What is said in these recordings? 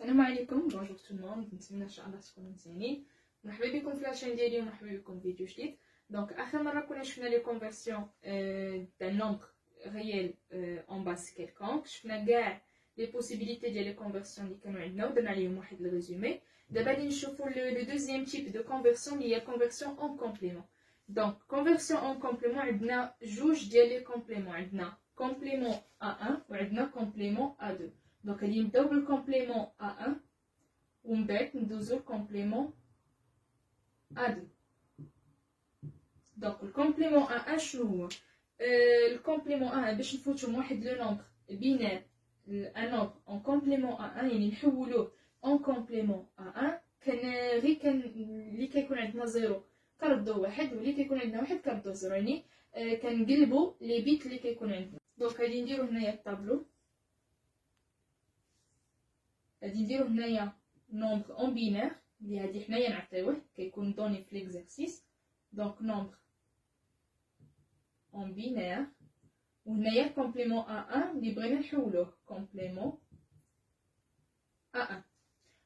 السلام عليكم، بونجور تو الموند. نتمنى ان شاء الله تكونوا مزيانين. مرحبا بكم في لاشين ديالي ومرحبا بكم في فيديو جديد. دونك اخر مره كنا شفنا لي كونفرسيون تاع النومبر ريال اون باس كيلكونك، شفنا كاع لي بوسيبيليتي ديال لي كونفرسيون اللي كانوا عندنا ودرنا عليهم واحد الريزومي. دابا غادي نشوفوا لو دوزيام تيب دو كونفرسيون اللي هي كونفرسيون اون كومبليمون. دونك كونفرسيون اون كومبليمون عندنا جوج ديال لي كومبليمون، عندنا كومبليمون A1 وعندنا كومبليمون A2. دونك غادي نبداو بالكومبليمون A1 ومن بعد ندوزو للكومبليمون A2. دونك الكومبليمون A1 شنو هو؟ الكومبليمون A1 باش نفوتو من واحد لو نومبر بينير ان نومبر اون كومبليمون A1، يعني نحولوه اون كومبليمون A1. كان اللي كيكون عندنا زيرو كنردو واحد، واللي كيكون عندنا واحد كنردو زيرو، يعني كنقلبو لي بيت اللي كيكون عندنا. دونك غادي نديرو هنايا الطابلو، غادي نديرو هنايا نومبر اون بينير اللي هادي حنايا نعطيوه كيكون دوني في ليكزارسيس. دونك نومبر اون بينير، وهنايا كومبليمون A1 اللي بغينا نحولوه كومبليمون A1.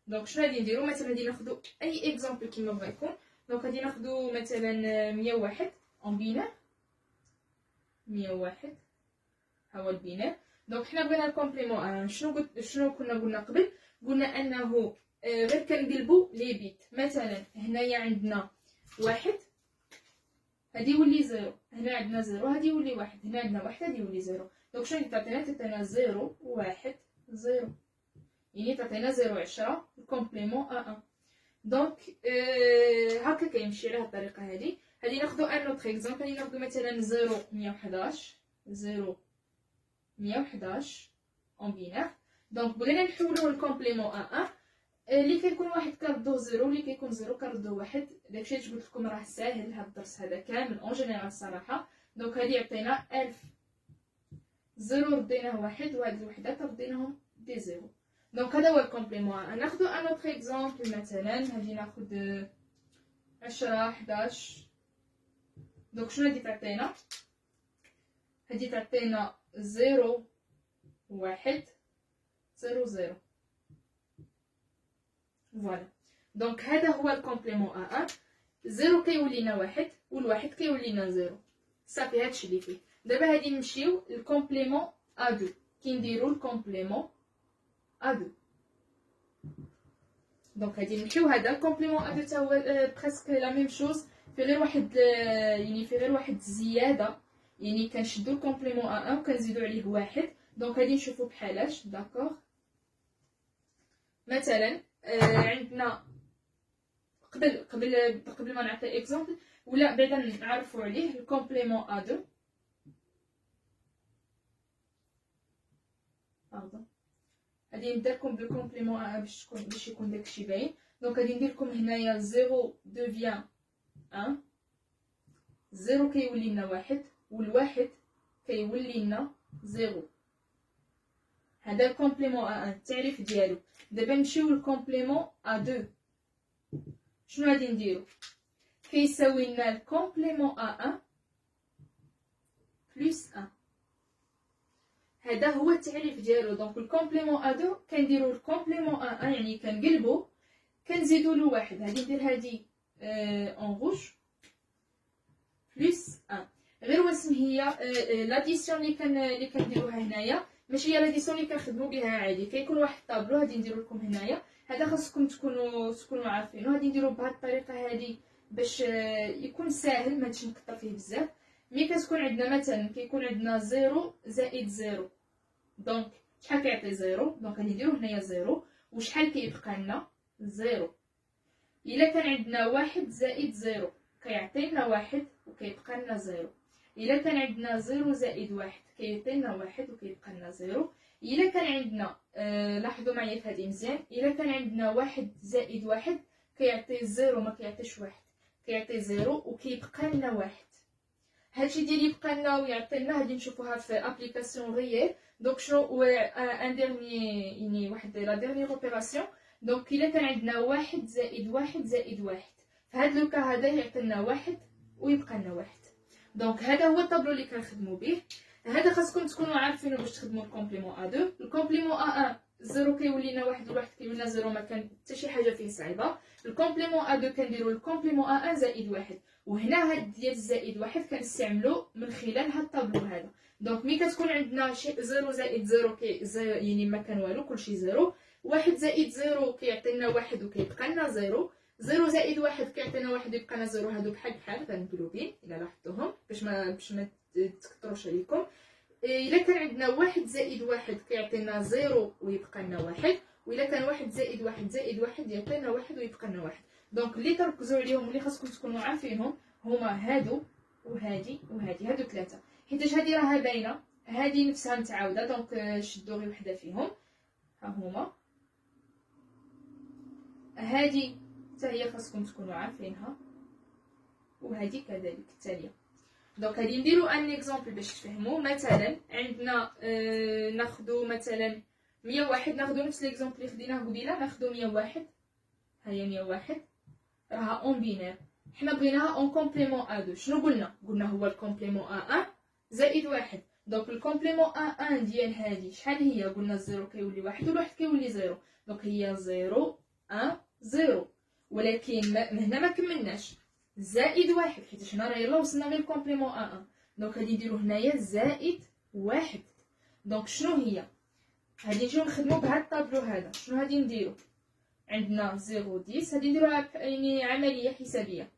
دونك شنو غادي نديرو؟ مثلا غادي ناخدو اي اكزامبل كيما بغا يكون. دونك غادي ناخدو مثلا 101 اون بينير، 101 ها هو البينير. دونك حنا بغينا الكومبليمون A1. شنو كنا قلنا قبل؟ قلنا انه غير كنقلبو لي بيت. مثلا هنايا عندنا واحد هادي يولي زيرو، هنا عندنا زيرو هادي يولي واحد، هنا عندنا واحد هادي يولي زيرو. دونك شنو تعطينا زيرو واحد زيرو، يعني تعطينا زيرو 10 الكومبليمون A1. دونك هكا كيمشي على هاد الطريقه هادي. هادي ناخدو ان اوتر اكزامبل، غادي ناخدو مثلا 0 111 0 111 اون بينير. دونك بغينا نحولو الكومبليمون A1 اللي كيكون واحد كنردوه زيرو، اللي كيكون زيرو كنردوه واحد. داكشي اللي قلت لكم راه ساهل هاد الدرس هذا كامل اون جينيرال الصراحه. دونك هادي يعطينا 1000 زيرو رديناه واحد، وهاد الوحدات رديناهم دي زيرو. دونك هذا هو الكومبليمون. ناخدو ان اوتر اكزامبل، مثلا هادي ناخد 10 11. دونك شنو هادي تعطينا؟ هادي تعطينا 0 1 0 0. فوالا. دونك هذا هو الكومبليمون A1. زيرو كيولي لنا واحد والواحد كيولي لنا زيرو، صافي هادشي اللي فيه. دابا غادي نمشيو للكومبليمون A2. كي نديرو الكومبليمون A2، دونك غادي نمشيو هذا الكومبليمون A2 تا هو بريسك لا ميم شوز، في غير واحد يعني في غير واحد الزياده، يعني كنشدو الكومبليمون A1 وكنزيدو عليه واحد. دونك غادي نشوفو بحالاش. داكوغ، مثلا عندنا قبل ما نعطي اكزامبل ولا بعدا نعرفوا عليه الكومبليمون A2. غادي نبدا لكم بالكومبليمون A1 باش يكون داكشي باين. دونك غادي ندير لكم هنايا 0 devient 1، 0 كيولي لنا واحد والواحد كيولي لنا زيرو. هذا الكومبليمون A1 التعريف ديالو. دابا نمشيو للكومبليمون A2. شنو غادي نديرو؟ كيساوي لنا الكومبليمون A1 بلس 1. هذا هو التعريف ديالو. دونك الكومبليمون A2 كنديرو الكومبليمون A1 يعني كنقلبو كنزيدو له واحد. غادي ندير هادي اون روج بلس 1. غير واسم هي لاديسيون اللي كنديروها هنايا، ماشي هي لاديسيون اللي كنخدمو بها عادي. كيكون واحد الطابلو غادي نديرو لكم هنايا، هذا خاصكم تكونوا عارفينه. غادي نديرو بهاد الطريقه هذه باش يكون ساهل ما نمشي نكثر فيه بزاف. ملي كتكون عندنا مثلا كيكون عندنا 0 زائد 0، دونك شحال كيعطي 0؟ دونك غادي نديرو هنايا 0 وشحال كيبقى لنا 0. الا كان عندنا 1 زائد 0 كيعطي لنا 1 وكيبقى لنا 0. الا كان عندنا 0 زائد 1 كيعطي لنا 1 وكيبقى لنا 0. الا كان عندنا لاحظوا معايا في هذه مزيان، الا كان عندنا 1 زائد 1 كيعطي 0 ما كيعطيش 1، كيعطي 0 وكيبقى لنا 1. هادشي ديال يبقى لنا ويعطي لنا غادي نشوفوها في ابليكاسيون ريال. دونك شنو ان ديرني يعني واحد لا ديرنيير اوبيراسيون. دونك الا كان عندنا 1 زائد 1 زائد 1، في هاد لوكا هذا يعطي لنا 1 ويبقى لنا 1. دونك هذا هو الطابلو اللي كنخدموا به. هذا خاصكم تكونوا عارفينه باش تخدموا الكومبليمون A2. الكومبليمون A1 0 كيولي لنا واحد والواحد كيولي لنا 0 ما كان حتى شي حاجه فيه صعيبه. الكومبليمون ا 2 كنديرو الكومبليمون ا 1 زائد واحد، وهنا هاد ديال الزائد واحد كنستعملو من خلال هاد الطابلو هذا. دونك ملي كتكون عندنا شي 0 زائد 0 يعني ما كان والو كلشي 0، واحد زائد 0 كيعطينا واحد وكيبقى لنا 0، 0 زائد واحد كيعطينا واحد ويبقى لنا 0. هادو بحال بحال غنقلوبين الا لاحظتوهم باش ما تكثروش عليكم. الا كان عندنا واحد زائد واحد كيعطينا 0 ويبقى لنا واحد، والا كان واحد زائد واحد زائد واحد يعطينا واحد ويبقى لنا واحد. دونك اللي تركزوا عليهم واللي خاصكم تكونوا عارفينهم هما هادو وهادي وهادي، هادو ثلاثه، حيتاش هادي راها باينه، هادي نفسها متعاوده، دونك شدوا غير وحده فيهم. ها هما هادي حتى هي خاصكم تكونوا عارفينها، وهادي كذلك التاليه. دونك غادي نديرو ان اكزامبل باش تفهموا. مثلا عندنا ناخذوا مثلا 101، ناخذوا نفس الاكزامبل اللي خديناه قبيله، ناخذوا 101. ها هي 101 راها اون بينير، حنا بغيناها اون كومبليمون ا 2. شنو قلنا هو الكومبليمون ا 1 زائد واحد. دونك الكومبليمون ا 1 ديال هادي شحال هي؟ قلنا الزيرو كيولي واحد والواحد كيولي 0، دونك هي 0 1 0. ولكن هنا ما كملناش، زائد واحد حيت هنا راه يلاه وصلنا غير الكومبليمون ا 1. دونك غادي نديرو هنايا زائد واحد. دونك شنو هي؟ غادي نجيو نخدمو بهاد الطابلو هذا. شنو غادي نديرو؟ عندنا 0 10، غادي نديروها يعني عمليه حسابيه.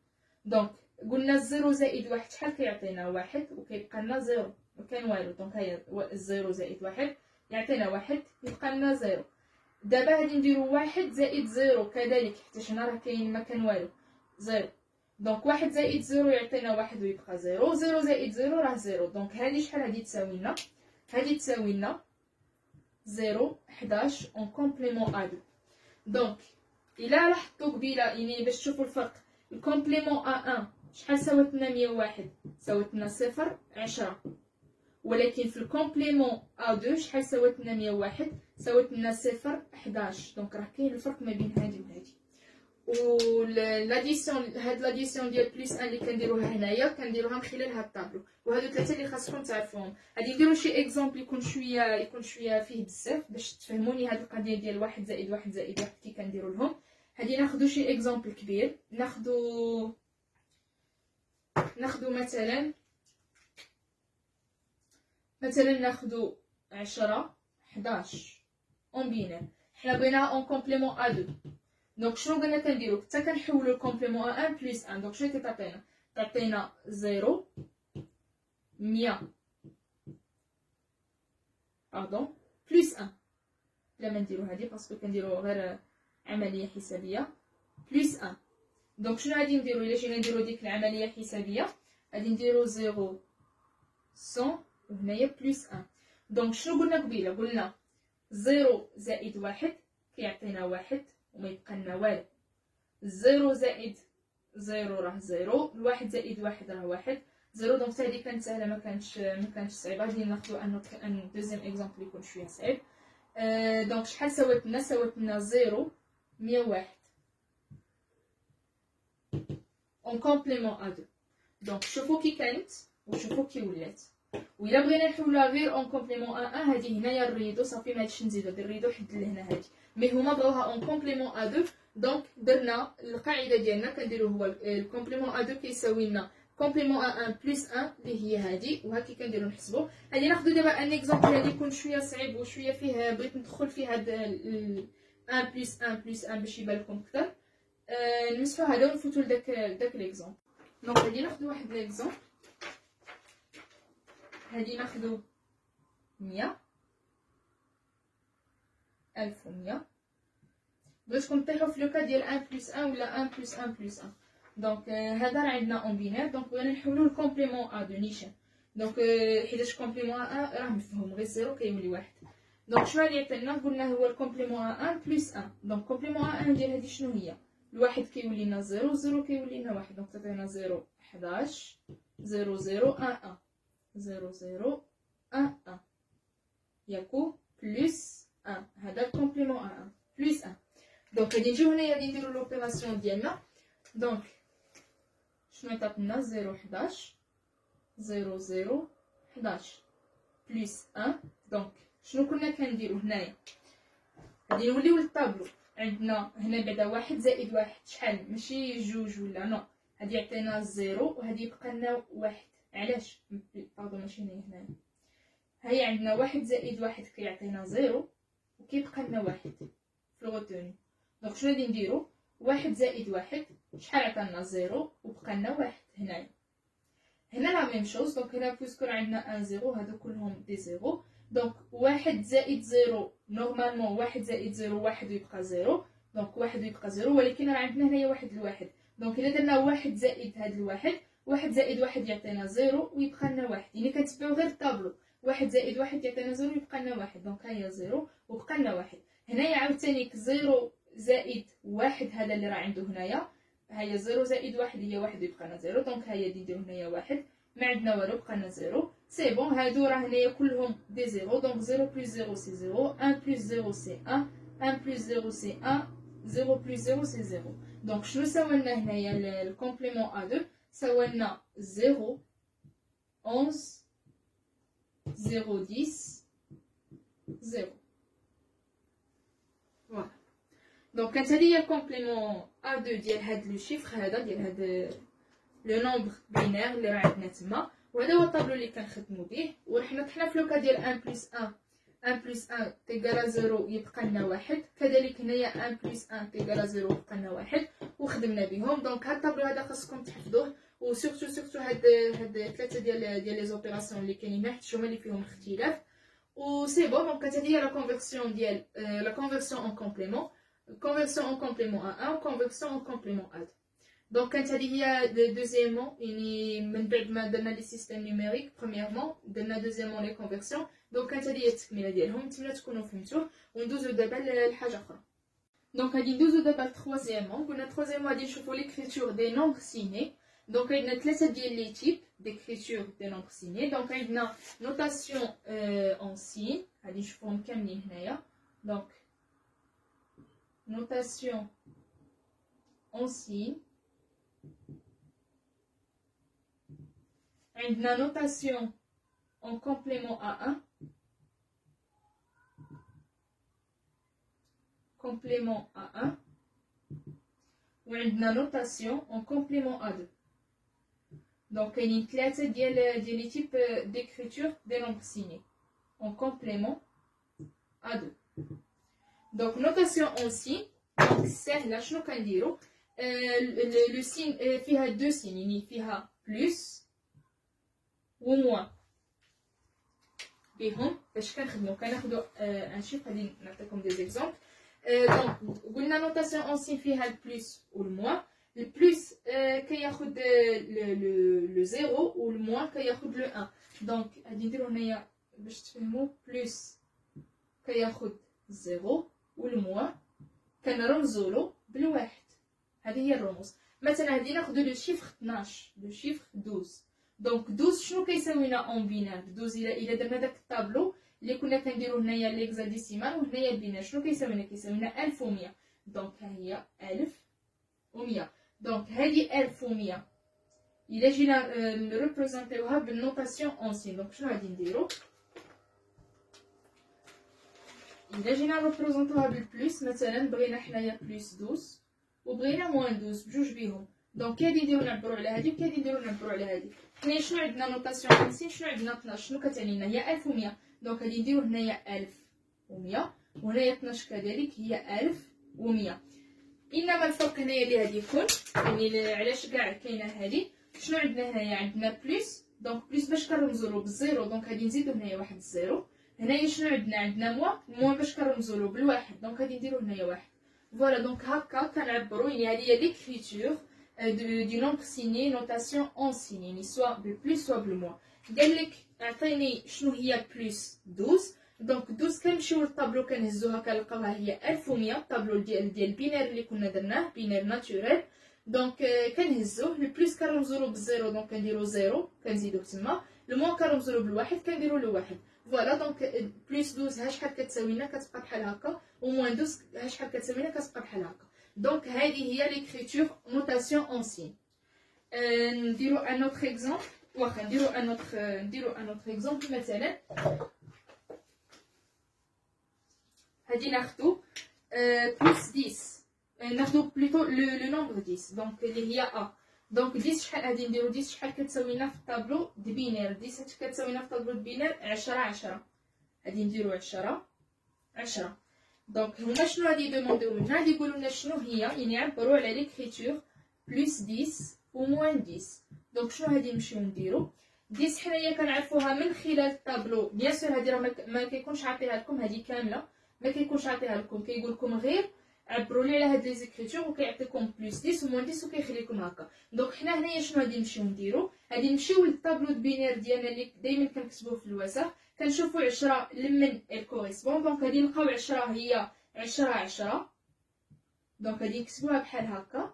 دونك قلنا 0 زائد واحد شحال كيعطينا؟ واحد، وكيبقى لنا 0 وكان والو. دونك هي 0 زائد واحد يعطينا واحد، يبقى لنا 0. دابا غادي نديرو واحد زائد 0 كذلك حيت هنا راه كاين ما كان والو 0. دونك واحد زائد 0 يعطينا واحد ويبقى 0، 0 زائد 0 راه 0. دونك هذه شحال غادي تساوي لنا؟ هذه تساوي لنا 0 11 اون كومبليمون ا 2. دونك الا لاحظتوا قبيله يعني باش تشوفوا الفرق، الكومبليمون ا 1 شحال ساوت لنا؟ 101 ساوت لنا 0 10. ولكن في الكومبليمون ا 2 شحال ساوت لنا؟ 101 ساوت لنا 0 11. دونك راه كاين الفرق ما بين هذه وهذه. و لاديسيون، هاد لاديسيون ديال بلس 1 اللي كنديروها هنايا كنديروها من خلال هاد الطابلو. وهادو ثلاثه اللي خاصكم تعرفوهم. غادي نديرو شي اكزامبل يكون شويه فيه بزاف باش تفهموني هاد القضيه ديال واحد زائد واحد زائد واحد كي كنديرو لهم. غادي ناخذ شي اكزامبل كبير. ناخذ مثلا ناخذ 10 11 اون بينير، حنا بغيناها اون كومبليمون ا 2. دونك شنو قلنا كنديرو؟ حتى كنحولو الكومبليمون ا 1 بلس 1. دونك شنو كتعطينا؟ تعطينا 0 100 باردون بلس 1. لا ما نديرو هادي باسكو كنديرو غير عمليه حسابيه بلس 1. دونك شنو غادي نديرو؟ الا جينا نديرو ديك العمليه الحسابيه غادي نديرو 0 100 وهنايا بلس 1. دونك شنو قلنا قبيله؟ قلنا 0 زائد واحد كيعطينا واحد وما يبقى لنا والو. 0 زائد 0 راه 0، الواحد زائد واحد راه واحد 0. دونك هذه كانت سهله، ما كانتش صعيبه. غادي ناخذوا ان دوزيام اكزامبل يكون شويه صعيب. دونك شحال ساوت لنا؟ 0 101 اون كومبليمون ا 2. دونك شوفوا كي كانت وشوفوا كي ولات. وإلا بغينا نحولها غير اون كومبليمون ا 1 هذه هنايا الريدو صافي ما هادشي نزيدو الريدو حد لهنا هذه، مي هما بغاوها اون كومبليمون ا 2. دونك درنا القاعده ديالنا كنديرو هو الكومبليمون ا 2 كيساوي لنا كومبليمون ا 1 بلس 1 اللي هي هذه، وهكي كنديرو نحسبو. غادي ناخذ دابا ان اكزامبل اللي يكون شويه صعيب وشويه فيه بغيت ندخل فيه هاد 1 بلس 1 بلس 1 باش يبان لكم اكثر. نمسحو هذا ونفوتو لداك الاكزامبل. دونك غادي ناخذ واحد الاكزامبل. هادي ناخذ 100 1100. بغيتكم تطيحوا في لوكا ديال 1 بلس 1 ولا 1 بلس 1 بلس 1. دونك هذا راه عندنا اون بينير. دونك بغينا نحولوا الكومبليمون ا 2 نيشان. دونك حيتاش كومبليمون ا 1 راه مفهوم غير 0 كيولي واحد. دونك شنو غادي يعطينا؟ قلنا هو الكومبليمون ا 1 بلس 1. دونك كومبليمون ا 1 ديال هذه شنو هي؟ الواحد كيولي لنا 0 0 كيولي لنا واحد. دونك تعطينا 0 11 0 0 1 1 0 0 1 1 ياكو بلس 1. هذا الكومبليمون ا 1 بلس 1. دونك غادي نجيو هنايا غادي نديرو لوبيراسيون ديالنا. دونك شنو عطاتنا؟ 0 11 0 0 11 بلس 1. دونك شنو كنا كنديرو هنايا؟ غادي نوليو للطابلو. عندنا هنا بعدا 1 زائد 1 شحال؟ ماشي جوج ولا نو، هادي يعطينا 0 وهادي يبقى لنا 1. علاش؟ باردون ماشي هنايا. هيا عندنا 1 زائد 1 كيعطينا 0 وكيبقى لنا 1 في الغوتوني. دونك شنو غادي نديرو؟ 1 زائد 1 شحال عطانا؟ 0 وبقى لنا 1 هنايا. هنا لا ميم شوز. دونك هنا بويسكو عندنا 1 0 هادو كلهم دي 0. دونك 1 زائد 0 نورمالمون 1 زائد 0 1 ويبقى 0. دونك 1 ويبقى 0، ولكن راه عندنا هنايا 1 لواحد. دونك الا درنا 1 زائد هاد الواحد، 1 زائد 1 يعطينا 0 ويبقى لنا 1. يعني كنتبعو غير الطابلو، 1 زائد 1 يعطينا 0 ويبقى لنا 1. دونك ها هي 0 وبقى لنا 1. هنايا عاوتاني 0 زائد 1 هذا اللي راه عنده هنايا، ها هي 0 زائد 1 هي 1 ويبقى لنا 0. دونك ها هي نديرو هنايا 1 ما عندنا والو بقى لنا 0. سي بون هادو راه هنايا كلهم دي 0. دونك 0 بلس 0 سي 0، 1 بلس 0 سي 1، 1 بلس 0 سي 1، 0 بلس 0 سي 0. دونك شنو ساولنا هنايا الكومبليمون ا 2؟ ساولنا 0 11 0 10 0. فوالا. دونك كانت هذه هي الكومبليمون ا 2 ديال هاد لو شيفر هذا، ديال هاد لو نومبر بينير اللي راه عندنا تما. وهذا هو الطابلو اللي كنخدموا به. وحنا طحنا في لوكا ديال 1 بلس 1، 1 بلس 1 تيكالا 0 يبقى لنا 1. كذلك هنايا 1 بلس 1 تيكالا 0 يبقى لنا 1 وخدمنا بهم. دونك هاد الطابلو هذا خاصكم تحفظوه، وسورتو هاد ثلاثه ديال لي زوبيراسيون اللي كاينين هنا حيت هما اللي فيهم اختلاف. و سي بون. دونك كانت هذه هي لا كونفيرسيون ديال لا كونفيرسيون اون كومبليمون، كونفيرسيون اون كومبليمون ا 1 وكونفيرسيون اون كومبليمون ا 2. دونك كانت هذه هي دوزيامون، يعني من بعد ما درنا لي سيستيم نيميريك برومييرمون درنا دوزيامون لي كونفيرسيون. دونك كانت هذه هي التكمله ديالهم. نتمنى تكونوا فهمتوه. وندوزو دابا لحاجه اخرى. دونك غادي ندوزو دابا لتخوازيامون. قلنا تخوازيامون غادي نشوفوا ليكريتور دي نومبر سيني. دونك عندنا ثلاثه ديال لي تيب ديكريتور دي نومبر سيني. دونك عندنا نوتاسيون اون سين، غادي نشوفوهم كاملين هنايا. دونك نوتاسيون اون سين، عندنا نوتاسيون en complément A1, complément A1, وعندنا notation en complément A2. Donc il y a ثلاثة ديال les types d'écriture des nombres signés en complément A2. Donc notation en signe. Donc سهلة. شنو كنديرو؟ le signe فيها deux signes، يعني فيها plus و moins بهم. باش كنخدمو كناخدو ان شيف. غادي نعطيكم دي زيكزامبل. دونك قلنا نوتاسيون اون سين فيها البلس والموان. البلس كياخد لو زيرو والموان كياخد لو ان. دونك غادي نديرو هنايا باش تفهموا. بلس كياخد زيرو والموان كنرمزولو بالواحد. هذه هي الرموز. مثلا غادي ناخدو لو شيفر 12، لو شيفر 12. دونك 12 شنو كيساوينا اون بينار؟ 12 الا درنا داك الطابلو اللي كنا كنديرو هنايا ليكزاديسيمال وهنايا البينار، شنو كيساوينا 1100. دونك ها هي 1100. دونك هذه 1100 الا جينا نريبريزونطيوها بالنوتاسيون اونسين. دونك شنو غادي نديرو؟ الا جينا نريبريزونطوها بالبلس، مثلا بغينا حنايا بلس 12 وبغينا موان 12 بجوج بيهم. دونك كي غادي نديرو نعبرو على هادي وكي غادي نديرو نعبرو على هادي. حنايا شنو عندنا نوتاسيون 50، شنو عندنا 12، شنو كتعني لنا؟ هي 1100. دونك غادي نديرو هنايا 1100 وهنايا 12 كذلك هي 1100. انما الفرق هنايا اللي غادي يكون، يعني علاش كاع كاينه هادي، شنو عندنا هنايا؟ عندنا بلس. دونك بلس باش كنرمزولو بالزيرو دونك غادي نزيدو هنايا واحد الزيرو. هنايا شنو عندنا موان باش كنرمزولو بالواحد دونك غادي نديرو هنايا واحد. فوالا. دونك هكا كنعبرو، يعني هذه هي ليكريتور du nombre signé notation en signe، يعني soit بالبلس soit بالموان. قال لك عطيني شنو هي بلس 12. دونك 12 كنمشيو للطابلو كنهزوها كنلقاوها هي 1100. الطابلو ديال البينير اللي كنا درناه بينير ناتوريل. دونك كنهزوه. البلس كنرمزولو بالزيرو دونك كنديرو زيرو كنزيدوه تما. الموان كنرمزولو بالواحد كنديرو له واحد. فوالا. دونك بلس 12 ها شحال كتساوينا؟ كتبقى بحال هكا. وموان 12 ها شحال كتساوينا؟ كتبقى بحال هكا. دونك هذه هي ليكريتور نوتاسيون اون سين. نديرو ان اوتر اكزومبل. واخا نديرو ان اوتر اكزومبل. مثلا غادي ناخدو بلس 10 ناخدو بلوتو لو نومبر 10 دونك اللي هي ا دونك 10 شحال غادي نديرو 10 شحال كتساوي لنا في الطابلو د بينير 10 كتساوي لنا في الطابلو د بينير 10 غادي نديرو 10 دونك هما شنو غادي يدومونديو منا غادي يقولوا لنا شنو هي يعني يعبروا على ليكريتور بلس 10 و موان 10 دونك شنو غادي نمشيو نديرو 10 حنايا كنعرفوها من خلال الطابلو بيان سور هادي راه ما كيكونش عاطيها لكم هادي كامله ما كيكونش عاطيها لكم كيقول لكم غير عبروا لي على هاد لي زيكريتور وكيعطيكم بلس 10 و موان 10 وكيخليكم هكا دونك حنا هنايا شنو غادي نمشيو نديرو غادي نمشيو للطابلو د بينير ديالنا اللي دائما كنكتبوه في الوسط كنشوفوا 10 لمن الكوريسبون دونك غادي نلقاو 10 هي 10 دونك غادي نكتبوها بحال هكا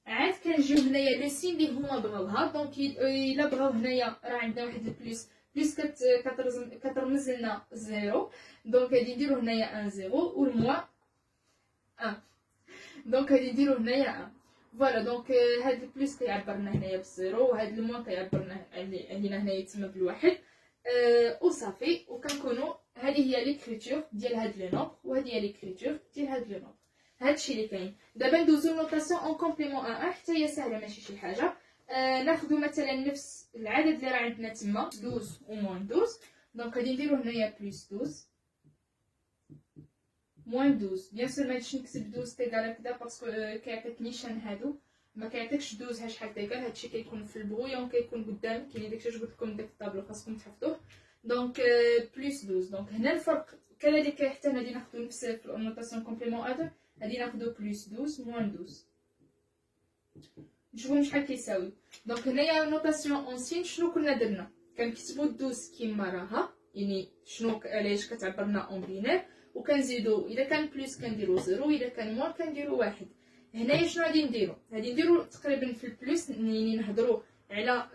عاد كنجيو هنايا لو سين اللي هما بغاوها دونك الا بغاو هنايا راه عندنا واحد البلس كترمز لنا 0 دونك غادي نديرو هنايا 1 0 والموا 1 دونك غادي نديرو هنايا 1 فوالا دونك هاد البلس كيعبر لنا هنايا بالزيرو وهاد الموا كيعبر لنا علينا هنايا تما بالواحد وصافي وكنكونوا هذه هي ليكريتور ديال هاد لو نومبر وهذه هي ليكريتور ديال هاد لو نومبر هادشي اللي كاين دابا ندوزو نوطاسيون اون كومبليمون 1 حتى هي سهله ماشي شي حاجه ناخذ مثلا نفس العدد اللي راه عندنا تما 12 و موان 12 دونك غادي نديرو هنايا بلس 12 موان 12 بيان سور ماغاديش نكتب 12 تيكال هكذا باسكو كيعطيك نيشان هادو ما كيعطيكش 12 شحال تيكال هادشي كيكون في البغويون كيكون قدامك كاين داكشي اللي قلت لكم داك الطابلو خاصكم تحفظوه دونك بلس 12 دونك هنا الفرق كذلك حتى غادي ناخذ نفس النوطاسيون كومبليمون ادر غادي ناخذ بلس 12 موان 12 نشوفو شحال كيساوي دونك هنايا نوطاسيون اونسين شنو كنا درنا كنكتبو 12 كيما راها يعني شنو علاش كتعبرنا اون بينير وكنزيدو اذا كان بلس كنديرو 0 اذا كان موان كنديرو 1 هنايا شنو غادي نديرو تقريبا في البلس يعني نهضروا على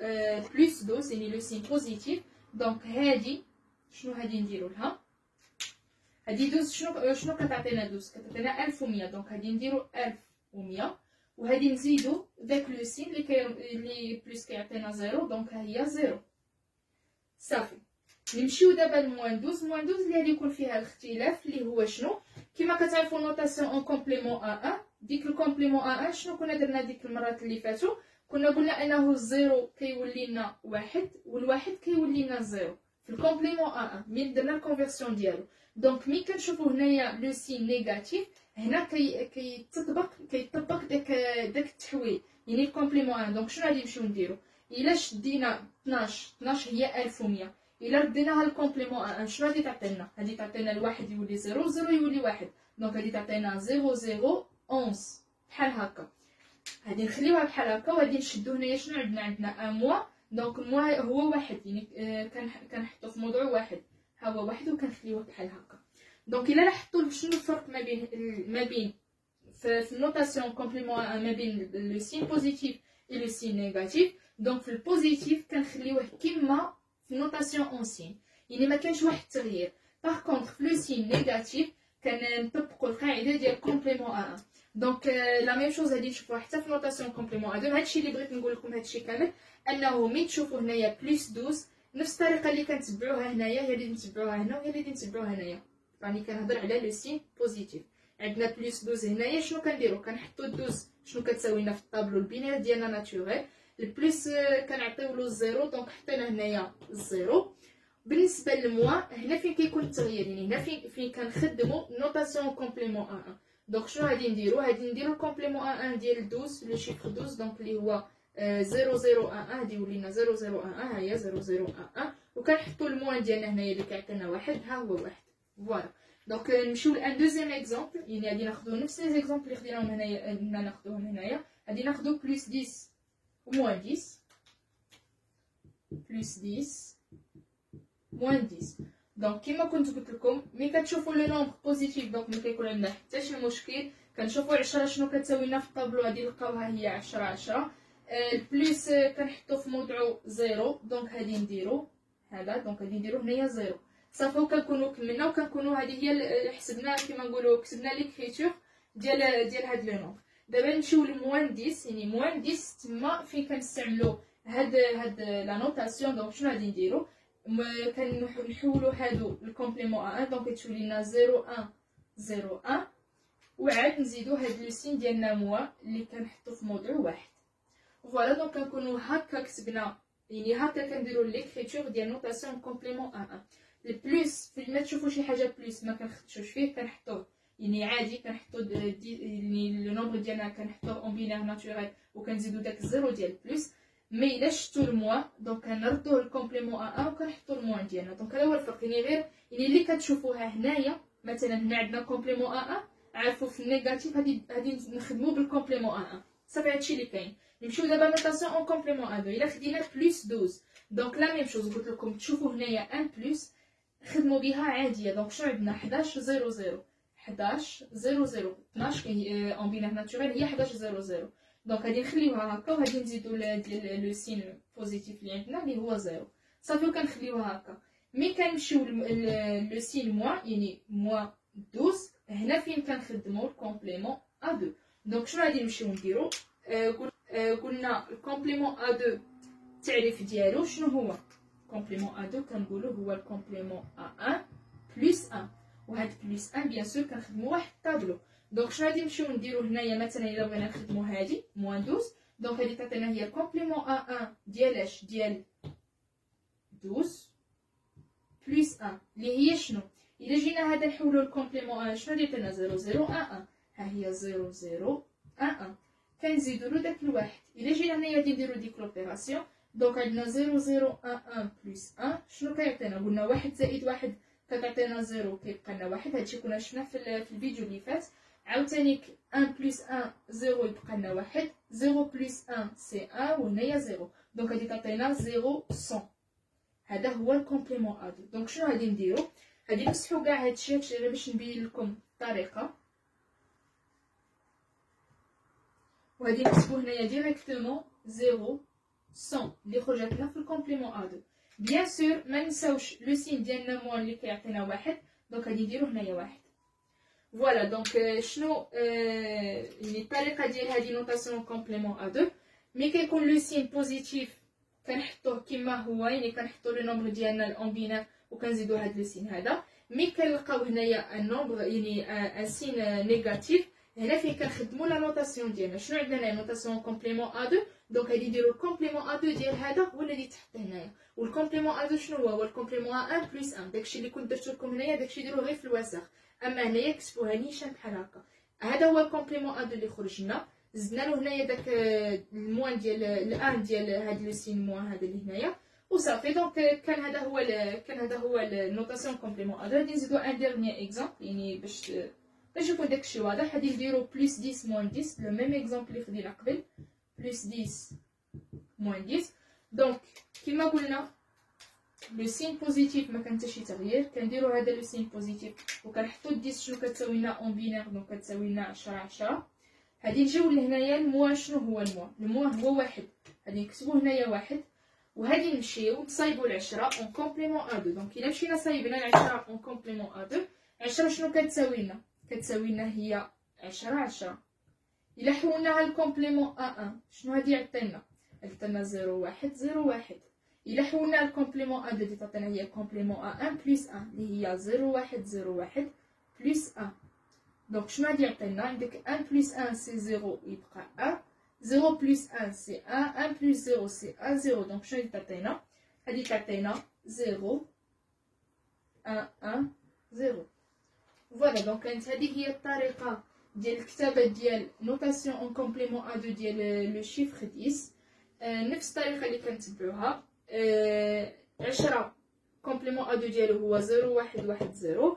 بلس 12 يعني لو سين بوزيتيف دونك هادي شنو غادي نديرو لها هادي 12 شنو كتعطينا 12 كتعطينا 1100 دونك غادي نديرو 1100 وهادي نزيدو داك لو سين اللي بلس كيعطينا 0 دونك ها هي 0 صافي نمشيو دابا لموان 12 موان 12 اللي غادي يكون فيها الاختلاف اللي هو شنو كما كتعرفوا نوطاسيون اون كومبليمون ا ديك الكومبليمون ا شنو كنا درنا ديك المرات اللي فاتوا كنا قلنا انه الزيرو كيولي لنا واحد والواحد كيولي لنا زيرو في الكومبليمون ا ملي درنا الكونفيرسيون ديالو دونك ملي كنشوفوا هنايا لو سين نيجاتيف هنا كيطبق داك التحويل يعني الكومبليمون ا دونك شنو غادي نمشيو نديرو الا شدينا 12 هي 1100 الا رديناها الكومبليمون ا شنو غادي تعطينا غادي تعطينا الواحد يولي 0 0 يولي 1 دونك غادي تعطينا 0 0 11 بحال هكا غادي نخليوها بحال هكا وغادي نشدو هنايا شنو عندنا ان موا دونك الموا هو واحد يعني كنحطو في موضوع واحد ها هو واحد وكنخليوه بحال هكا دونك الا لاحظتوا شنو الفرق ما بين في النوطاسيون كومبليمون ما بين لو سين بوزيتيف اي لو سين نيجاتيف دونك في البوزيتيف كنخليوه كيما في النوطاسيون اونسين يعني ما كانش واحد التغيير باغ كونطخ في لو سين نيجاتيف كنطبقوا القاعده ديال كومبليمون ا دونك لا ميم شوز غادي نشوفوها حتى في نوطاسيون كومبليمون ا هادشي اللي بغيت نقول لكم هادشي كامل انه ملي تشوفوا هنايا بلس 12 نفس الطريقه اللي كنتبعوها هنايا هي اللي نتبعوها هنا وهي اللي نتبعوها هنايا راني كنهضر على لو سين بوزيتيف عندنا بلس 12 هنايا شنو كنديرو كنحطو 12 شنو كتساوي لنا في الطابلو البينير ديالنا ناتوريل البلس كنعطيو له الزيرو دونك حطينا هنايا الزيرو بالنسبه للموا هنا فين كيكون التغيير يعني هنا فين كنخدموا نوطاسيون كومبليمون ا دونك شنو غادي نديرو الكومبليمون ا ديال 12 لو شيفر 12 دونك اللي هو 0011 غادي يولي لنا 0011 ها هي 0011 وكنحطوا الموان ديالنا هنايا اللي كيعطينا واحد ها هو واحد فوالا دونك نمشيو لان دوزيام اكزومبل يعني غادي ناخذوا نفس لي زيكزومبل اللي خديناهم هنايا ناخذوهم هنايا غادي ناخذوا بلس 10 وموان 10 بلس 10 موان 10 دونك كيما كنت قلت لكم ملي كتشوفوا لو نومبر بوزيتيف دونك ما كيكون عندنا حتى شي مشكل كنشوفوا 10 شنو كتساوي لنا في الطابلو غادي نلقاوها هي 10 البلس كنحطو في موضعو 0 دونك غادي نديرو هذا دونك غادي نديرو هنايا 0 صافي وكنكونوا كملنا وكنكونوا هذه هي حسبنا كيما نقولوا كتبنا ليكريتور ديال هاد لو نومبر دابا نمشيو لموان 10 يعني موان 10 تما فين كنستعملوا هاد لا نوطاسيون دونك شنو غادي نديرو كنحولوا هادو الكومبليمون ا دونك تولي لنا 0 1 0 1 وعاد نزيدو هاد لو سين ديالنا موا اللي كنحطو في موضوع واحد. فوالا دونك كنكونو هكا كتبنا، يعني هكا كنديرو ليكريتور ديال نوطاسيون كومبليمون ان ان. البلوس فين تشوفو شي حاجه بلوس ما كنخدشوش فيه كنحطوه، يعني عادي كنحطو يعني لو نومبر ديالنا كنحطوه اون بينير ناتوريل وكنزيدو داك الزيرو ديال بلوس. مي الا شفتو الموا دونك كنردوه الكومبليمون ان ان وكنحطو الموان ديالنا. دونك هذا هو الفرق، يعني غير يعني اللي كتشوفوها هنايا مثلا هنا عندنا كومبليمون ان ان، عارفوا في النيجاتيف غادي نخدمو بالكومبليمون ان ان. صافي هادشي اللي كاين. نمشيو دابا نوطاسيون اون كومبليمون ان دو. الا خدينا بلس 12 دونك لا ميم شوز، قلت لكم تشوفوا هنايا ان بلس خدموا بها عاديه. دونك شنو عندنا 11 0 0 11 0 0 12 اون بينير ناتوريل هي 11 0 0. دونك غادي نخليوها هكا وغادي نزيدو لو سين بوزيتيف اللي عندنا اللي هو 0. صافي وكنخليوها هكا. مي كنمشيو لو سين موا، يعني موا 12 هنا فين كنخدمو الكومبليمون ا 2. دونك شنو غادي نمشيو نديرو؟ قلنا الكومبليمون ا 2 التعريف ديالو شنو هو؟ كومبليمون ا 2 كنقولو هو الكومبليمون ا 1 بلس 1، وهاد بلس 1 بيان سور كنخدمو واحد الطابلو. دونك شنو غادي نمشيو نديرو هنايا؟ مثلا الا بغينا نخدمو هادي موان 12 دونك هادي تعطينا هي الكومبليمون ا 1 ديال اش؟ ديال 12 بلس 1 اللي هي شنو؟ الا جينا هذا نحولو للكومبليمون 1 شنو ديتنا؟ 0 0 1 1. ها هي 0 0 1 1 كنزيدو له داك الواحد. الا جينا هنايا غادي نديرو ديك لوبيراسيون. دونك عندنا 0 0 1 1 بلس 1 شنو كيعطينا؟ قلنا 1 زائد 1 كتعطينا 0 كيبقى لنا 1. هادشي كنا شفنا في الفيديو اللي فات. عاوتاني 1 بلس 1 0 يبقى لنا 1، 0 بلس 1 سي 1 وهنايا 0. دونك غادي تعطينا 0 100. هذا هو الكومبليمون ا 2. دونك شنو غادي نديرو؟ غادي نمسحو كاع هادشي غير باش نبين لكم الطريقه، وغادي نكتبو هنايا ديريكتومون 0 100 اللي خرجت لنا في الكومبليمون ا 2. بيان سور ما نساوش لو سين ديالنا موان اللي كيعطينا واحد، دونك غادي نديرو هنايا واحد. فوالا دونك شنو يعني الطريقه ديال هذه نوطاسيون كومبليمون ا 2. مي كيكون لو سين بوزيتيف كنحطوه كما هو، يعني كنحطو لو نومبر ديالنا الاون بينير وكنزيدو هاد لو سين هذا. مي كنلقاو هنايا ان نومبر يعني ان سين نيجاتيف، هنا فين كنخدمو لا نوطاسيون ديالنا. شنو عندنا؟ نوطاسيون كومبليمون ا 2 دونك غادي نديرو الكومبليمون ا 2 ديال هذا هو اللي تحط هنايا. والكومبليمون ا 2 شنو هو؟ هو الكومبليمون ا 1 بلس 1. داكشي اللي كنت درت لكم هنايا داكشي ديرو غير في الوسخ، اما هنايا كتبوها نيشان بحال هكا. هذا هو الكومبليمون ا 2 اللي خرج لنا. زدنا له هنايا داك الموان ديال الان ديال هاد لو سين موان هذا اللي هنايا وصافي. دونك كان هذا هو النوطاسيون كومبليمون ا 2. غادي نزيدو ان ديرني اكزامبل يعني باش يكون داكشي واضح. غادي نديرو بلس 10 موان 10 لو ميم اكزامبل اللي خدينا قبل، بلس 10 موان 10. دونك كما قلنا لو سين بوزيتيف ما كان حتى شي تغيير، كنديرو هذا لو سين بوزيتيف وكنحطو 10 شنو كتساوي لنا اون بينير دونك كتساوي لنا 10 10. غادي نجيو لهنايا الموا. شنو هو الموا؟ الموا هو واحد، غادي نكتبو هنايا واحد وغادي نمشيو نصايبو العشرة اون كومبليمون ا 2. دونك الا مشينا صايبنا العشرة اون كومبليمون ا 2 10 شنو كتساوي لنا؟ كتساوي لنا هي 10 10. الا حولناها للكومبليمون ا 1 شنو غادي يعطينا؟ غادي يعطينا 0 1 0 1. الا حولنا الكومبليمون ا 2 غادي تعطينا هي كومبليمون ا 1 بلس 1 اللي هي 0 1 0 1 بلس 1. دونك شنو غادي يعطينا؟ عندك 1 بلس 1 سي 0 يبقى 1، 0 بلس 1 سي 1، 1 بلس 0 سي 1 0. دونك شنو غادي تعطينا؟ غادي تعطينا 0 1 1 0. فوالا دونك كانت هذه هي الطريقه ديال الكتابه ديال نوطاسيون اون كومبليمون ا 2 ديال لو شيفر 10. نفس الطريقه اللي كنتبعوها. 10 كومبليمون ا 2 ديالو هو 0 1 1 0.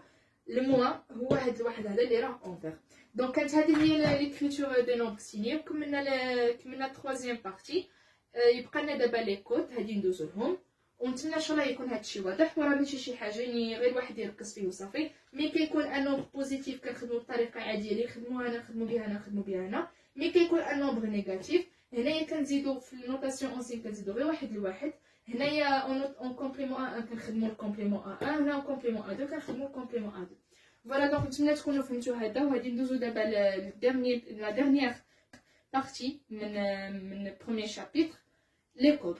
الموا هو هاد الواحد هذا اللي راه اونفير. دونك كانت هذه هي ليكريتور دي نومبر سيني. كملنا التروازيام بارتي. يبقى لنا دابا لي كود هادي ندوزو لهم ونتمنى ان شاء الله يكون هادشي واضح وراه ماشي شي حاجه يعني غير واحد يركز فيه وصافي. مي كيكون ان نومبر بوزيتيف كنخدمو بطريقه عاديه اللي نخدموها انا نخدمو بها انا. مي كيكون ان نومبر نيجاتيف هنايا كنزيدو في النوطاسيون اونسين كنزيدو غير واحد لواحد. هنايا اون كومبليمون ا 1 كنخدمو الكومبليمون ا 1، هنا اون كومبليمون ا 2 كنخدمو الكومبليمون ا 2. فوالا دونك نتمنى تكونوا فهمتوا هذا. وغادي ندوزو دابا لا ديرنيير بارتي من بروميير شابيتر لي كود.